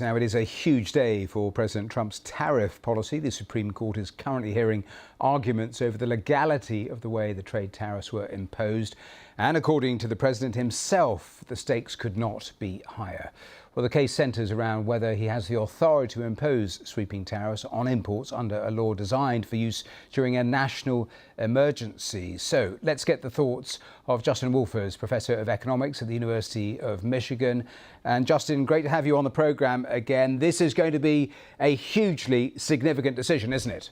Now, it is a huge day for President Trump's tariff policy. The Supreme Court is currently hearing arguments over the legality of the way the trade tariffs were imposed. And according to the president himself, the stakes could not be higher. Well, the case centres around whether he has the authority to impose sweeping tariffs on imports under a law designed for use during a national emergency. So let's get the thoughts of Justin Wolfers, Professor of Economics at the University of Michigan. And Justin, great to have you on the programme again. This is going to be a hugely significant decision, isn't it?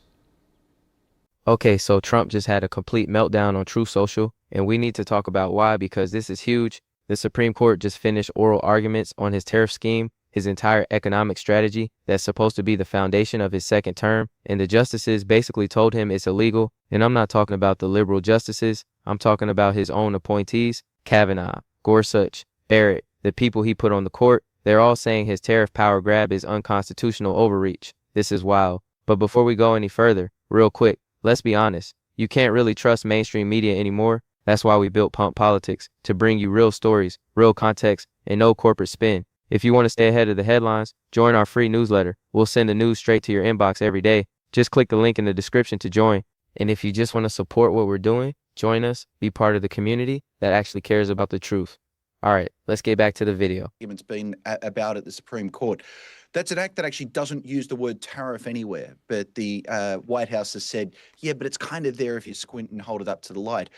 Okay, so Trump just had a complete meltdown on Truth Social, and we need to talk about why, because this is huge. The Supreme Court just finished oral arguments on his tariff scheme, his entire economic strategy that's supposed to be the foundation of his second term, and the justices basically told him it's illegal. And I'm not talking about the liberal justices, I'm talking about his own appointees, Kavanaugh, Gorsuch, Barrett, the people he put on the court. They're all saying his tariff power grab is unconstitutional overreach. This is wild. But before we go any further, real quick, let's be honest, you can't really trust mainstream media anymore. That's why we built Pump Politics, to bring you real stories, real context, and no corporate spin. If you want to stay ahead of the headlines, join our free newsletter. We'll send the news straight to your inbox every day. Just click the link in the description to join. And if you just want to support what we're doing, join us, be part of the community that actually cares about the truth. All right, let's get back to the video. Argument's been about at the Supreme Court. That's an act that actually doesn't use the word tariff anywhere, but the White House has said, yeah, but it's kind of there if you squint and hold it up to the light.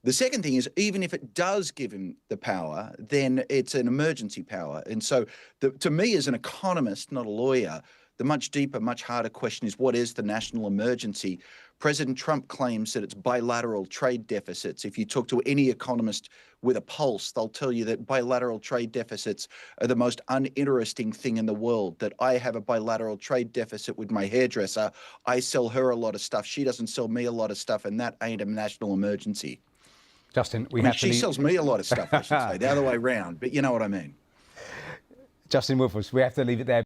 The second thing is, even if it does give him the power, then it's an emergency power. And so to me, as an economist, not a lawyer, the much deeper, much harder question is, what is the national emergency? President Trump claims that it's bilateral trade deficits. If you talk to any economist with a pulse, they'll tell you that bilateral trade deficits are the most uninteresting thing in the world, that I have a bilateral trade deficit with my hairdresser. I sell her a lot of stuff. She doesn't sell me a lot of stuff, and that ain't a national emergency. Justin, she sells me a lot of stuff, I should say, the other way around, but you know what I mean. Justin Wolfers, we have to leave it there.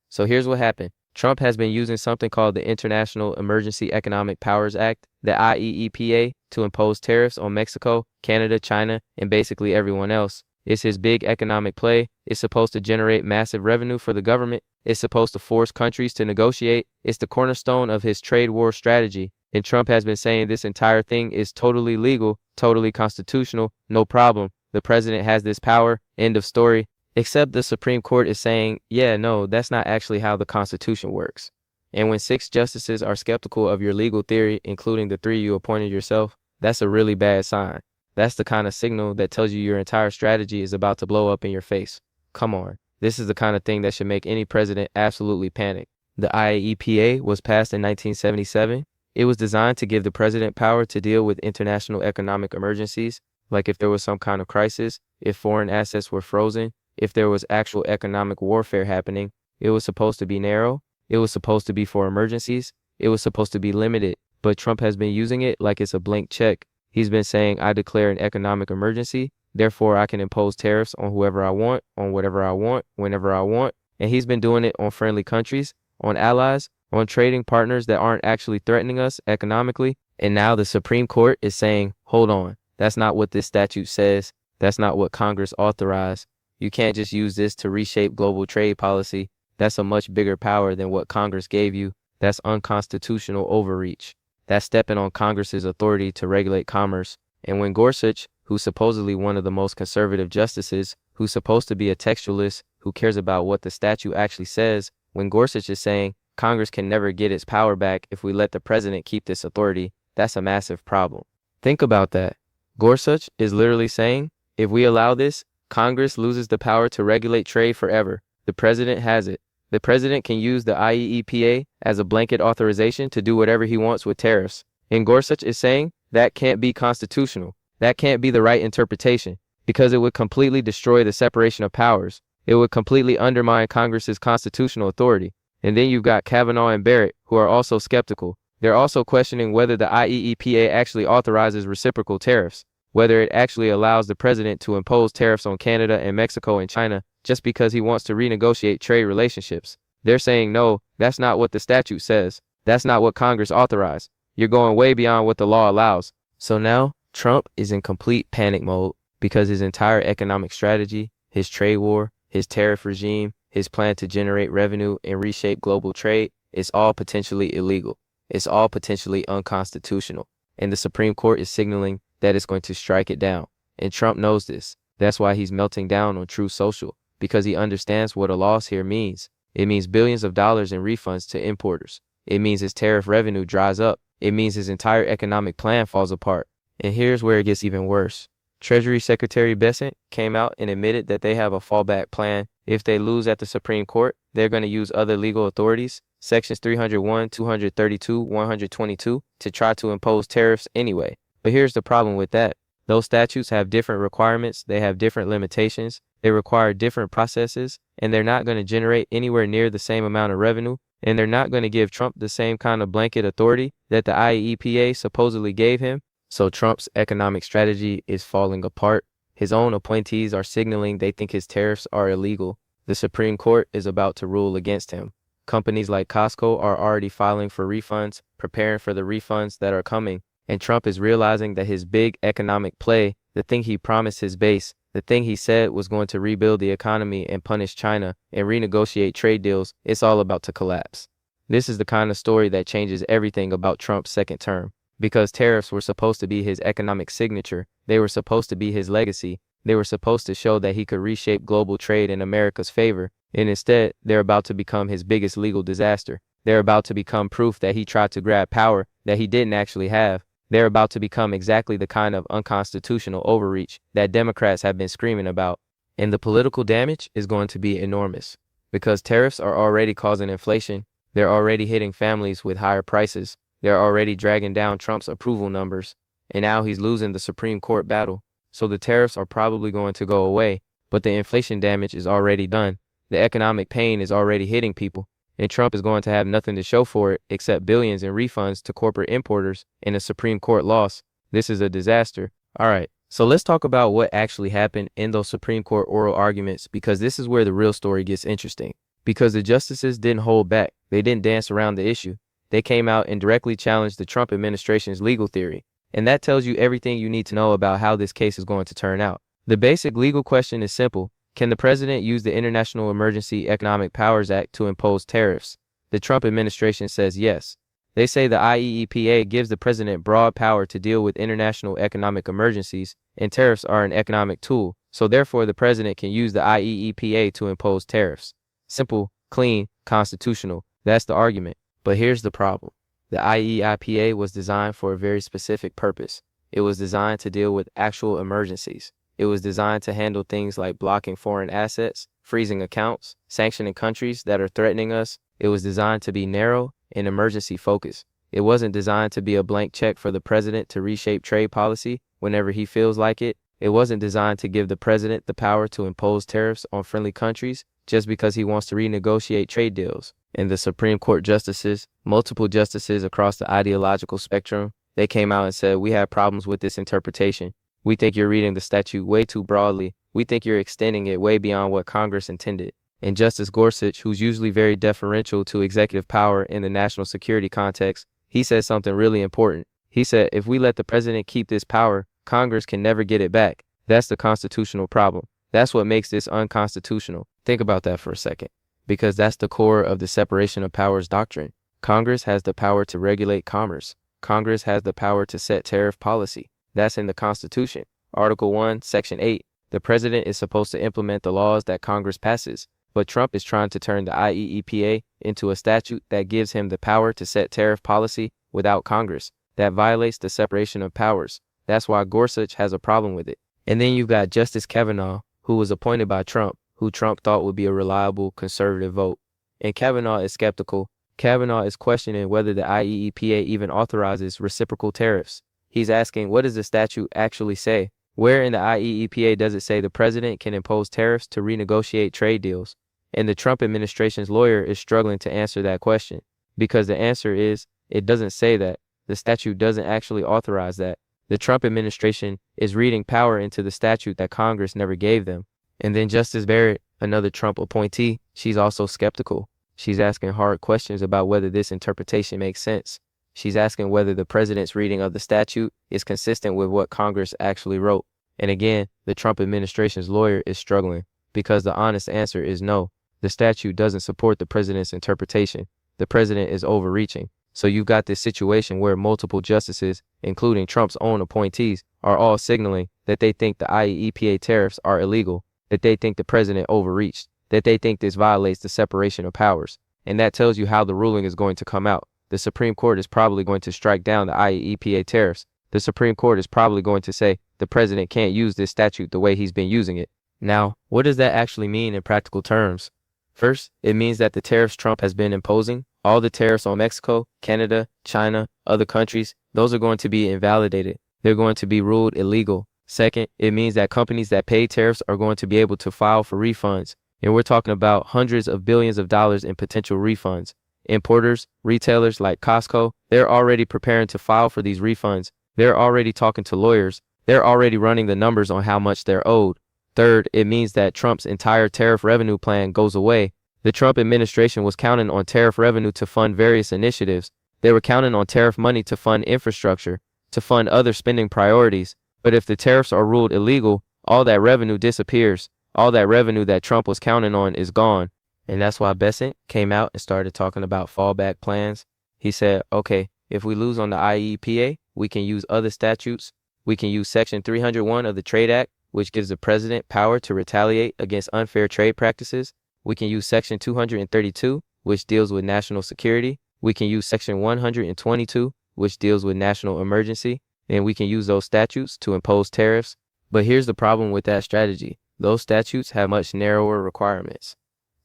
So here's what happened. Trump has been using something called the International Emergency Economic Powers Act, the IEEPA, to impose tariffs on Mexico, Canada, China, and basically everyone else. It's his big economic play. It's supposed to generate massive revenue for the government. It's supposed to force countries to negotiate. It's the cornerstone of his trade war strategy. And Trump has been saying this entire thing is totally legal, totally constitutional, no problem. The president has this power, end of story. Except the Supreme Court is saying, yeah, no, that's not actually how the Constitution works. And when 6 justices are skeptical of your legal theory, including the 3 you appointed yourself, that's a really bad sign. That's the kind of signal that tells you your entire strategy is about to blow up in your face. Come on, this is the kind of thing that should make any president absolutely panic. The IEEPA was passed in 1977. It was designed to give the president power to deal with international economic emergencies, like if there was some kind of crisis, if foreign assets were frozen, if there was actual economic warfare happening. It was supposed to be narrow. It was supposed to be for emergencies. It was supposed to be limited. But Trump has been using it like it's a blank check. He's been saying, I declare an economic emergency, therefore I can impose tariffs on whoever I want, on whatever I want, whenever I want. And he's been doing it on friendly countries, on allies, on trading partners that aren't actually threatening us economically. And now the Supreme Court is saying, hold on, that's not what this statute says. That's not what Congress authorized. You can't just use this to reshape global trade policy. That's a much bigger power than what Congress gave you. That's unconstitutional overreach. That's stepping on Congress's authority to regulate commerce. And when Gorsuch, who's supposedly one of the most conservative justices, who's supposed to be a textualist, who cares about what the statute actually says, when Gorsuch is saying Congress can never get its power back if we let the president keep this authority, that's a massive problem. Think about that. Gorsuch is literally saying, if we allow this, Congress loses the power to regulate trade forever. The president has it. The president can use the IEEPA as a blanket authorization to do whatever he wants with tariffs. And Gorsuch is saying that can't be constitutional. That can't be the right interpretation, because it would completely destroy the separation of powers. It would completely undermine Congress's constitutional authority. And then you've got Kavanaugh and Barrett, who are also skeptical. They're also questioning whether the IEEPA actually authorizes reciprocal tariffs, whether it actually allows the president to impose tariffs on Canada and Mexico and China just because he wants to renegotiate trade relationships. They're saying, no, that's not what the statute says. That's not what Congress authorized. You're going way beyond what the law allows. So now Trump is in complete panic mode because his entire economic strategy, his trade war, his tariff regime, his plan to generate revenue and reshape global trade, it's all potentially illegal. It's all potentially unconstitutional. And the Supreme Court is signaling that it's going to strike it down. And Trump knows this. That's why he's melting down on Truth Social, because he understands what a loss here means. It means billions of dollars in refunds to importers. It means his tariff revenue dries up. It means his entire economic plan falls apart. And here's where it gets even worse. Treasury Secretary Bessent came out and admitted that they have a fallback plan. If they lose at the Supreme Court, they're going to use other legal authorities, sections 301, 232, 122, to try to impose tariffs anyway. But here's the problem with that. Those statutes have different requirements, they have different limitations, they require different processes, and they're not going to generate anywhere near the same amount of revenue, and they're not going to give Trump the same kind of blanket authority that the IEEPA supposedly gave him. So Trump's economic strategy is falling apart. His own appointees are signaling they think his tariffs are illegal. The Supreme Court is about to rule against him. Companies like Costco are already filing for refunds, preparing for the refunds that are coming. And Trump is realizing that his big economic play, the thing he promised his base, the thing he said was going to rebuild the economy and punish China and renegotiate trade deals, it's all about to collapse. This is the kind of story that changes everything about Trump's second term. Because tariffs were supposed to be his economic signature, they were supposed to be his legacy, they were supposed to show that he could reshape global trade in America's favor, and instead, they're about to become his biggest legal disaster. They're about to become proof that he tried to grab power that he didn't actually have. They're about to become exactly the kind of unconstitutional overreach that Democrats have been screaming about. And the political damage is going to be enormous. Because tariffs are already causing inflation, they're already hitting families with higher prices. They're already dragging down Trump's approval numbers, and now he's losing the Supreme Court battle. So the tariffs are probably going to go away, but the inflation damage is already done. The economic pain is already hitting people, and Trump is going to have nothing to show for it except billions in refunds to corporate importers and a Supreme Court loss. This is a disaster. All right, so let's talk about what actually happened in those Supreme Court oral arguments, because this is where the real story gets interesting. Because the justices didn't hold back. They didn't dance around the issue. They came out and directly challenged the Trump administration's legal theory. And that tells you everything you need to know about how this case is going to turn out. The basic legal question is simple. Can the president use the International Emergency Economic Powers Act to impose tariffs? The Trump administration says yes. They say the IEEPA gives the president broad power to deal with international economic emergencies, and tariffs are an economic tool. So therefore, the president can use the IEEPA to impose tariffs. Simple, clean, constitutional. That's the argument. But here's the problem. The IEEPA was designed for a very specific purpose. It was designed to deal with actual emergencies. It was designed to handle things like blocking foreign assets, freezing accounts, sanctioning countries that are threatening us. It was designed to be narrow and emergency focused. It wasn't designed to be a blank check for the president to reshape trade policy whenever he feels like it. It wasn't designed to give the president the power to impose tariffs on friendly countries just because he wants to renegotiate trade deals. And the Supreme Court justices, multiple justices across the ideological spectrum, they came out and said, we have problems with this interpretation. We think you're reading the statute way too broadly. We think you're extending it way beyond what Congress intended. And Justice Gorsuch, who's usually very deferential to executive power in the national security context, he said something really important. He said, if we let the president keep this power, Congress can never get it back. That's the constitutional problem. That's what makes this unconstitutional. Think about that for a second. Because that's the core of the separation of powers doctrine. Congress has the power to regulate commerce. Congress has the power to set tariff policy. That's in the Constitution. Article 1, Section 8. The president is supposed to implement the laws that Congress passes. But Trump is trying to turn the IEEPA into a statute that gives him the power to set tariff policy without Congress. That violates the separation of powers. That's why Gorsuch has a problem with it. And then you've got Justice Kavanaugh, who was appointed by Trump, who Trump thought would be a reliable conservative vote. And Kavanaugh is skeptical. Kavanaugh is questioning whether the IEEPA even authorizes reciprocal tariffs. He's asking, what does the statute actually say? Where in the IEEPA does it say the president can impose tariffs to renegotiate trade deals? And the Trump administration's lawyer is struggling to answer that question, because the answer is, it doesn't say that. The statute doesn't actually authorize that. The Trump administration is reading power into the statute that Congress never gave them. And then Justice Barrett, another Trump appointee, she's also skeptical. She's asking hard questions about whether this interpretation makes sense. She's asking whether the president's reading of the statute is consistent with what Congress actually wrote. And again, the Trump administration's lawyer is struggling. because the honest answer is no. The statute doesn't support the president's interpretation. The president is overreaching. So you've got this situation where multiple justices, including Trump's own appointees, are all signaling that they think the IEEPA tariffs are illegal, that they think the president overreached, that they think this violates the separation of powers. And that tells you how the ruling is going to come out. The Supreme Court is probably going to strike down the IEEPA tariffs. The Supreme Court is probably going to say the president can't use this statute the way he's been using it. Now, what does that actually mean in practical terms? First, it means that the tariffs Trump has been imposing, all the tariffs on Mexico, Canada, China, other countries, those are going to be invalidated. They're going to be ruled illegal. Second, it means that companies that pay tariffs are going to be able to file for refunds. And we're talking about hundreds of billions of dollars in potential refunds. Importers, retailers like Costco, they're already preparing to file for these refunds. They're already talking to lawyers. They're already running the numbers on how much they're owed. Third, it means that Trump's entire tariff revenue plan goes away. The Trump administration was counting on tariff revenue to fund various initiatives. They were counting on tariff money to fund infrastructure, to fund other spending priorities. But if the tariffs are ruled illegal, all that revenue disappears. All that revenue that Trump was counting on is gone. And that's why Bessent came out and started talking about fallback plans. He said, okay, if we lose on the IEEPA, we can use other statutes. We can use Section 301 of the Trade Act, which gives the president power to retaliate against unfair trade practices. We can use Section 232, which deals with national security. We can use Section 122, which deals with national emergency. And we can use those statutes to impose tariffs. But here's the problem with that strategy. Those statutes have much narrower requirements.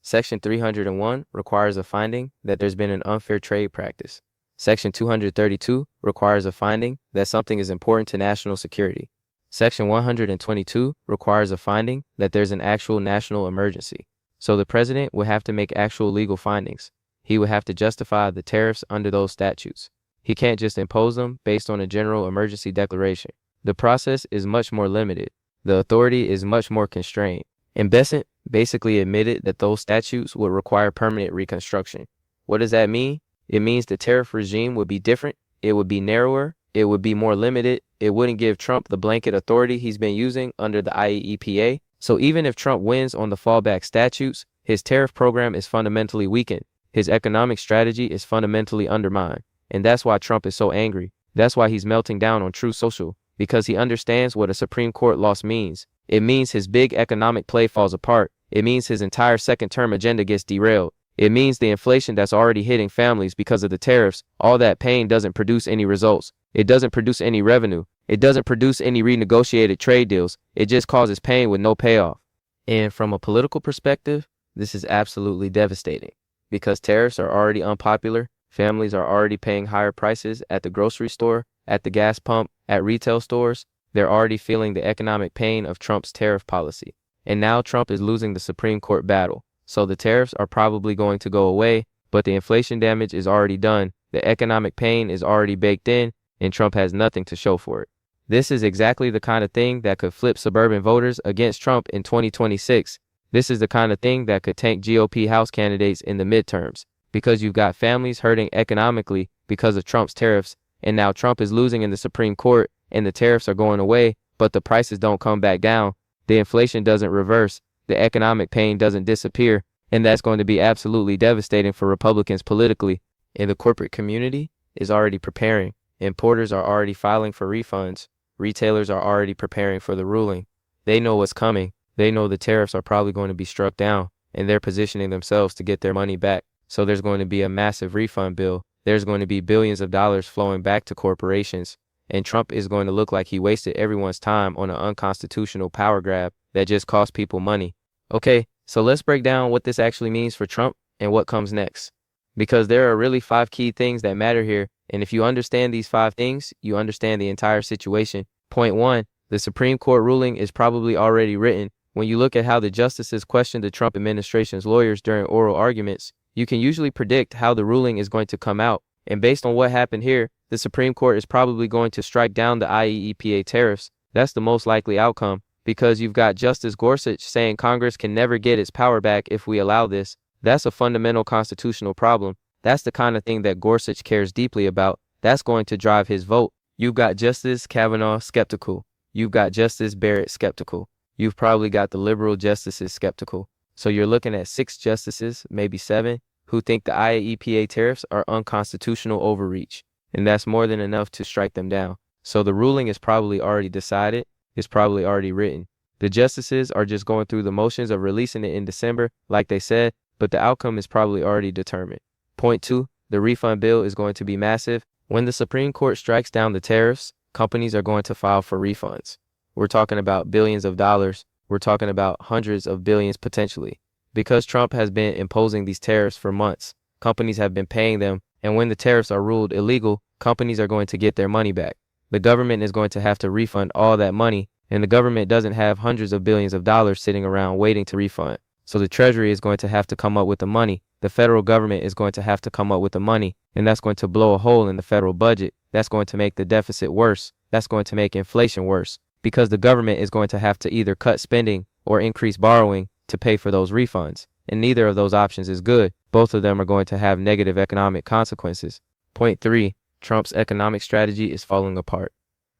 Section 301 requires a finding that there's been an unfair trade practice. Section 232 requires a finding that something is important to national security. Section 122 requires a finding that there's an actual national emergency. So the president would have to make actual legal findings. He would have to justify the tariffs under those statutes. He can't just impose them based on a general emergency declaration. The process is much more limited. The authority is much more constrained. And Bessent basically admitted that those statutes would require permanent reconstruction. What does that mean? It means the tariff regime would be different. It would be narrower. It would be more limited. It wouldn't give Trump the blanket authority he's been using under the IEEPA. So even if Trump wins on the fallback statutes, his tariff program is fundamentally weakened. His economic strategy is fundamentally undermined. And that's why Trump is so angry. That's why he's melting down on Truth Social, because he understands what a Supreme Court loss means. It means his big economic play falls apart. It means his entire second-term agenda gets derailed. It means the inflation that's already hitting families because of the tariffs, all that pain doesn't produce any results. It doesn't produce any revenue. It doesn't produce any renegotiated trade deals. It just causes pain with no payoff. And from a political perspective, this is absolutely devastating because tariffs are already unpopular. Families are already paying higher prices at the grocery store, at the gas pump, at retail stores. They're already feeling the economic pain of Trump's tariff policy. And now Trump is losing the Supreme Court battle. So the tariffs are probably going to go away, but the inflation damage is already done. The economic pain is already baked in, and Trump has nothing to show for it. This is exactly the kind of thing that could flip suburban voters against Trump in 2026. This is the kind of thing that could tank GOP House candidates in the midterms, because you've got families hurting economically because of Trump's tariffs, and now Trump is losing in the Supreme Court, and the tariffs are going away, but the prices don't come back down. The inflation doesn't reverse. The economic pain doesn't disappear, and that's going to be absolutely devastating for Republicans politically. And the corporate community is already preparing. Importers are already filing for refunds. Retailers are already preparing for the ruling. They know what's coming. They know the tariffs are probably going to be struck down, and they're positioning themselves to get their money back. So there's going to be a massive refund bill. There's going to be billions of dollars flowing back to corporations. And Trump is going to look like he wasted everyone's time on an unconstitutional power grab that just cost people money. Okay, so let's break down what this actually means for Trump and what comes next. Because there are really 5 key things that matter here. And if you understand these 5 things, you understand the entire situation. Point 1, the Supreme Court ruling is probably already written. When you look at how the justices questioned the Trump administration's lawyers during oral arguments, you can usually predict how the ruling is going to come out. And based on what happened here, the Supreme Court is probably going to strike down the IEEPA tariffs. That's the most likely outcome, because you've got Justice Gorsuch saying Congress can never get its power back if we allow this. That's a fundamental constitutional problem. That's the kind of thing that Gorsuch cares deeply about. That's going to drive his vote. You've got Justice Kavanaugh skeptical. You've got Justice Barrett skeptical. you've probably got the liberal justices skeptical. So you're looking at 6 justices, maybe 7, who think the IEEPA tariffs are unconstitutional overreach, and that's more than enough to strike them down. So the ruling is probably already decided, it's probably already written. The justices are just going through the motions of releasing it in December, like they said, but the outcome is probably already determined. Point 2, the refund bill is going to be massive. When the Supreme Court strikes down the tariffs, companies are going to file for refunds. We're talking about billions of dollars. We're talking about hundreds of billions potentially. Because Trump has been imposing these tariffs for months, companies have been paying them, and when the tariffs are ruled illegal, companies are going to get their money back. The government is going to have to refund all that money, and the government doesn't have hundreds of billions of dollars sitting around waiting to refund. So the Treasury is going to have to come up with the money. The federal government is going to have to come up with the money, and that's going to blow a hole in the federal budget. That's going to make the deficit worse. That's going to make inflation worse, because the government is going to have to either cut spending or increase borrowing to pay for those refunds. And neither of those options is good. Both of them are going to have negative economic consequences. Point 3, Trump's economic strategy is falling apart.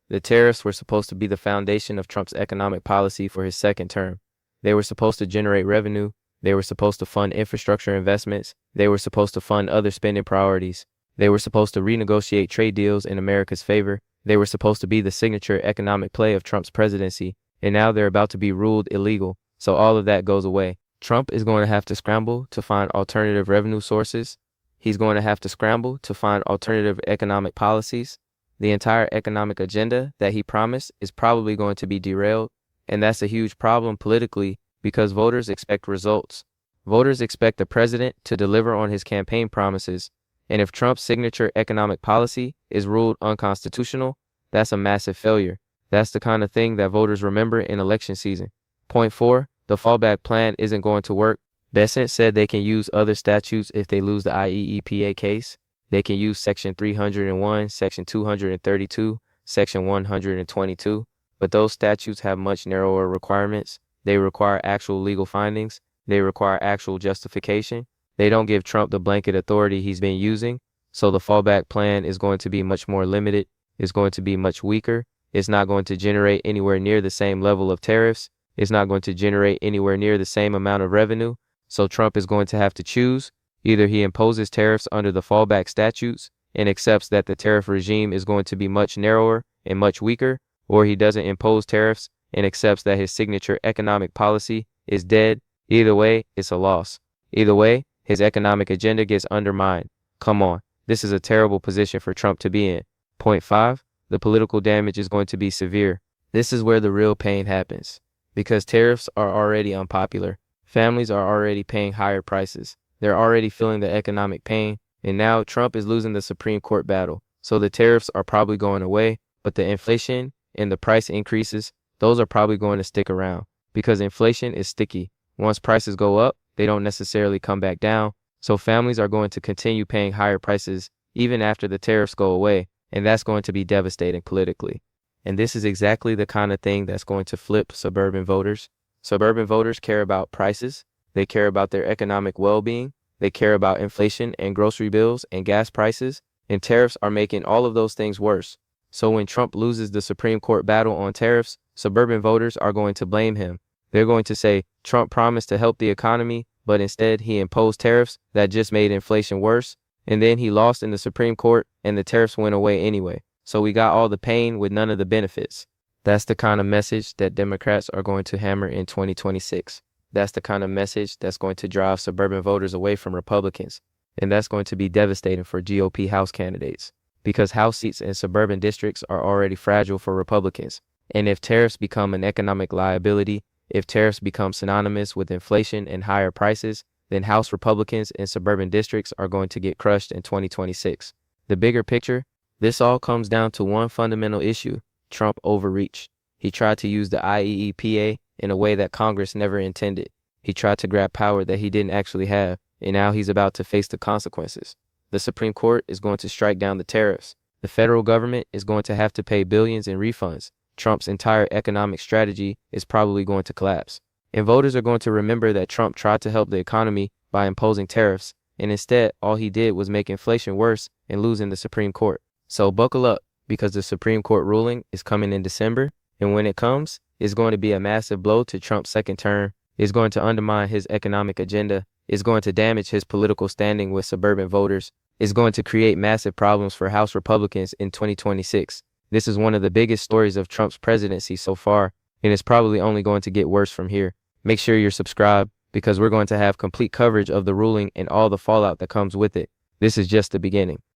The tariffs were supposed to be the foundation of Trump's economic policy for his second term. They were supposed to generate revenue. They were supposed to fund infrastructure investments. They were supposed to fund other spending priorities. They were supposed to renegotiate trade deals in America's favor. They were supposed to be the signature economic play of Trump's presidency. And now they're about to be ruled illegal. So all of that goes away. Trump is going to have to scramble to find alternative revenue sources. He's going to have to scramble to find alternative economic policies. The entire economic agenda that he promised is probably going to be derailed. And that's a huge problem politically because voters expect results. Voters expect the president to deliver on his campaign promises. And if Trump's signature economic policy is ruled unconstitutional, that's a massive failure. That's the kind of thing that voters remember in election season. Point 4, the fallback plan isn't going to work. Bessent said they can use other statutes if they lose the IEEPA case. They can use Section 301, Section 232, Section 122, but those statutes have much narrower requirements. They require actual legal findings. They require actual justification. They don't give Trump the blanket authority he's been using, so the fallback plan is going to be much more limited. It's going to be much weaker. It's not going to generate anywhere near the same level of tariffs. It's not going to generate anywhere near the same amount of revenue. So Trump is going to have to choose. Either he imposes tariffs under the fallback statutes and accepts that the tariff regime is going to be much narrower and much weaker, or he doesn't impose tariffs and accepts that his signature economic policy is dead. Either way, it's a loss. Either way, his economic agenda gets undermined. Come on, this is a terrible position for Trump to be in. Point 5, the political damage is going to be severe. This is where the real pain happens. Because tariffs are already unpopular. Families are already paying higher prices. They're already feeling the economic pain. And now Trump is losing the Supreme Court battle. So the tariffs are probably going away, but the inflation and the price increases, those are probably going to stick around because inflation is sticky. Once prices go up, they don't necessarily come back down. So families are going to continue paying higher prices even after the tariffs go away. And that's going to be devastating politically. And this is exactly the kind of thing that's going to flip suburban voters. Suburban voters care about prices. They care about their economic well-being. They care about inflation and grocery bills and gas prices. And tariffs are making all of those things worse. So when Trump loses the Supreme Court battle on tariffs, suburban voters are going to blame him. They're going to say Trump promised to help the economy, but instead he imposed tariffs that just made inflation worse. And then he lost in the Supreme Court and the tariffs went away anyway. So we got all the pain with none of the benefits. That's the kind of message that Democrats are going to hammer in 2026. That's the kind of message that's going to drive suburban voters away from Republicans. And that's going to be devastating for GOP House candidates because House seats in suburban districts are already fragile for Republicans. And if tariffs become an economic liability, if tariffs become synonymous with inflation and higher prices, then House Republicans in suburban districts are going to get crushed in 2026. The bigger picture, this all comes down to one fundamental issue: Trump overreached. He tried to use the IEEPA in a way that Congress never intended. He tried to grab power that he didn't actually have, and now he's about to face the consequences. The Supreme Court is going to strike down the tariffs. The federal government is going to have to pay billions in refunds. Trump's entire economic strategy is probably going to collapse. And voters are going to remember that Trump tried to help the economy by imposing tariffs, and instead all he did was make inflation worse and losing the Supreme Court. So buckle up, because the Supreme Court ruling is coming in December, and when it comes, It's going to be a massive blow to Trump's second term. It's going to undermine his economic agenda. It's going to damage his political standing with suburban voters. It's going to create massive problems for House Republicans in 2026. This is one of the biggest stories of Trump's presidency so far, and it's probably only going to get worse from here. Make sure you're subscribed because we're going to have complete coverage of the ruling and all the fallout that comes with it. This is just the beginning.